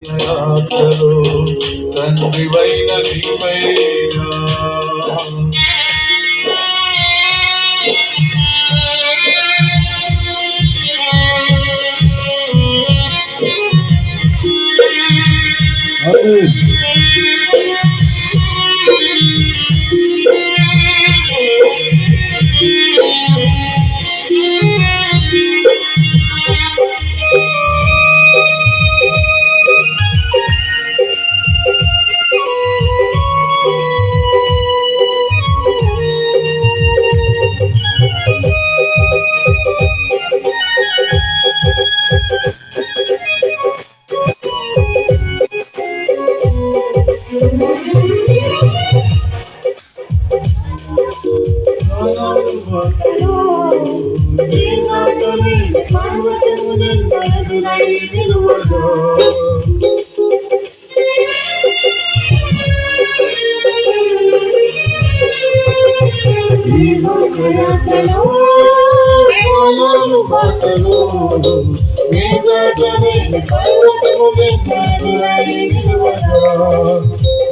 యాత్రలో తండ్రివైన నీవైనా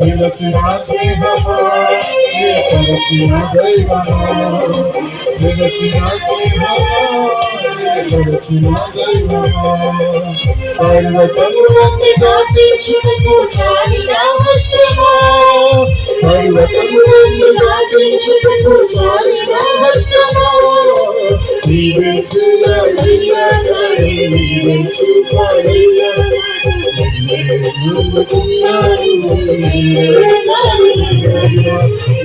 నిలచిన స్నేహమా నిలచిన దైవమా నిలచిన స్నేహమా నిలచిన దైవమా పర్వతములన్నీ దాటించుటకు చాలిన హస్తమా పర్వతములన్నీ దాటించుటకు చాలిన హస్తమా నీవే చేయాలయ్యా నీవే చూపాలయ్యా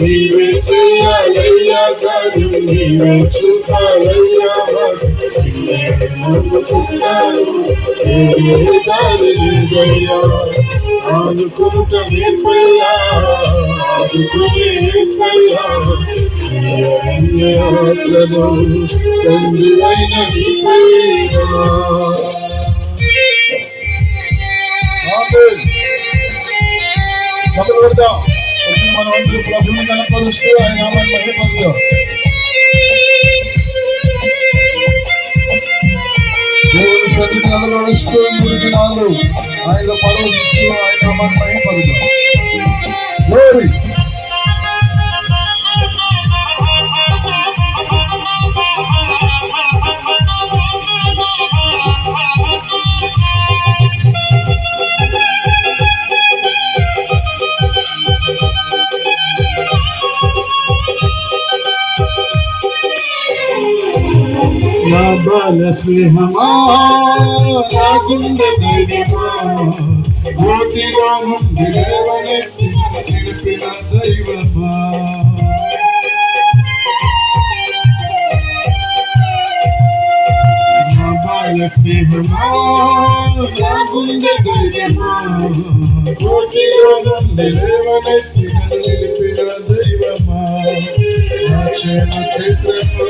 నీవే చేయాలయ్యా గారు నీవే చూపాలయ్యా ఆనుకుంట నీపయ్యా ఆదుకునేసయ్యా తండ్రివైన నీపయ్యా మొదలు పెడతాం. మనం అందరూ ప్రభువుని కనపరుస్తూ ఆయన నామాన్ని మహిమపరుద్దాం. దేవుని సన్నిధిని కనపరుస్తూ 3 దినాలు ఆయనలో పరవశిస్తూ ఆయన నామాన్ని మహిమపరుద్దాం. గ్లోరీ నా బాల స్నేహమా నా గుండె ధైర్యమా జ్యోతిలో నుండి లేవనెత్తి నిలిపిన దైవమా నా బాల స్నేహమా నా గుండె ధైర్యమా జ్యోతిలో నుండి లేవనెత్తి నిలిపిన దైవమా నా క్షేమ క్షేత్రమా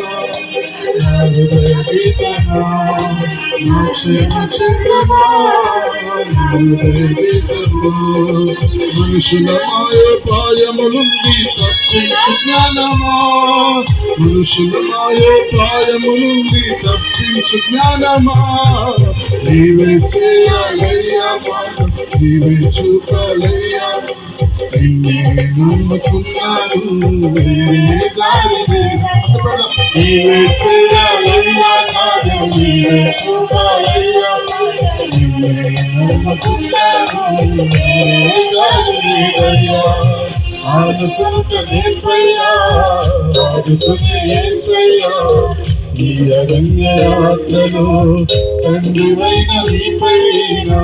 మనుషులమాయో ప్రాయములుంది తప్పించు జ్ఞానమా మనుషులమాయో ప్రాయములుంది తప్పించు జ్ఞానమా నీవే చేయాలయ్యా నీవే చూపాలయ్యా నిన్నే నమ్ముకున్నాను నీవే చేయాలయ్యా కాదు నీవే చూపాలయ్యా నిన్నే నమ్ముకున్నాను ఆనుకుంట నీపయ్యా ఆదుకునే యేసయ్యా ఈ అరణ్య యాత్రలో తండ్రివైన నీపైనా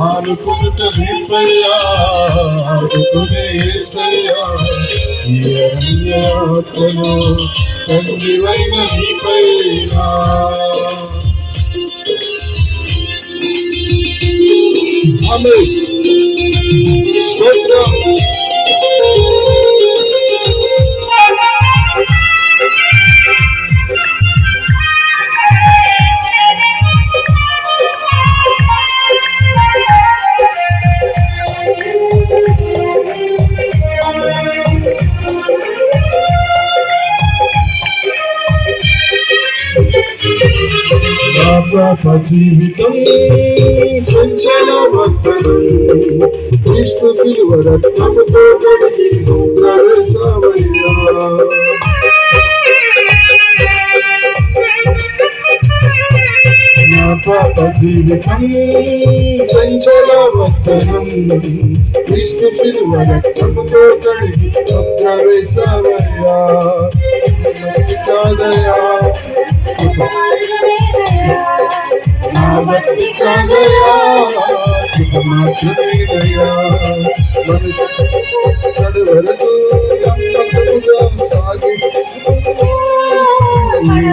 ఆనుకుంట నీపయ్యా ఆదుకునే యేసయ్యా ఈ అరణ్య యాత్రలో తండ్రివైన నీపైనా ఆమేన్ స్తోత్రం పాప జీవితం చంచలవంతనం క్రీస్తు శిలువ రక్తముతో కడిగి ప్రవేశమయ్యా నా పాప జీవితం చంచలవంతనం క్రీస్తు శిలువ రక్తముతో కడిగి ప్రవేశమయ్యా కాదయా నా భక్తి కాదయా మాత్రమే దయా మనుషుడు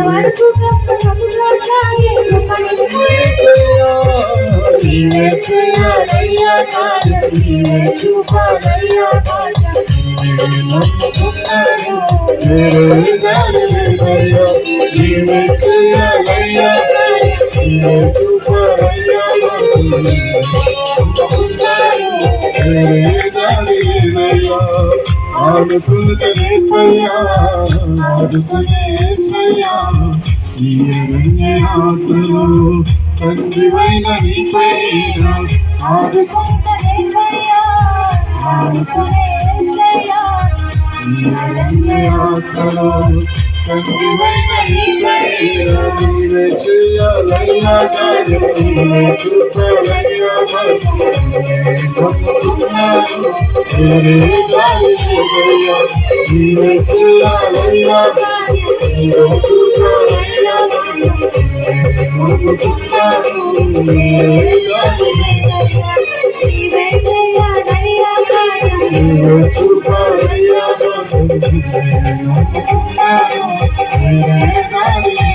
వరకు నమ్మకముగా సాగి నీవే చేయాలయ్యా నీవే చూపాలయ్యా నమ్ముకున్నాను వేరే దారి లేదయ్యా నీవే చేయాలయ్యా నీవే చూపాలయ్యా వేరే దారి లేదయ్యా ఆడుకుంటేనయ్యా ఆడుకునేసయ్యా ఈ అరణ్యయాత్రలో తండ్రివైన నీపైన ఆడుకుంటేనయ్యా ఈ అరణ్యయాత్రలో తండ్రివైన నీపైన నీవే చేయాలయ్యా నీవే చూపాలయ్యా నమ్ముకున్నాను వేరే దారి లేదయ్యా నీవే చేయాలయ్యా నీవే చూపాలయ్యా నమ్ముకున్నాను వేరే దారి నీవే చూపాలయ్యా నమ్ముకున్నాను వేరే దారి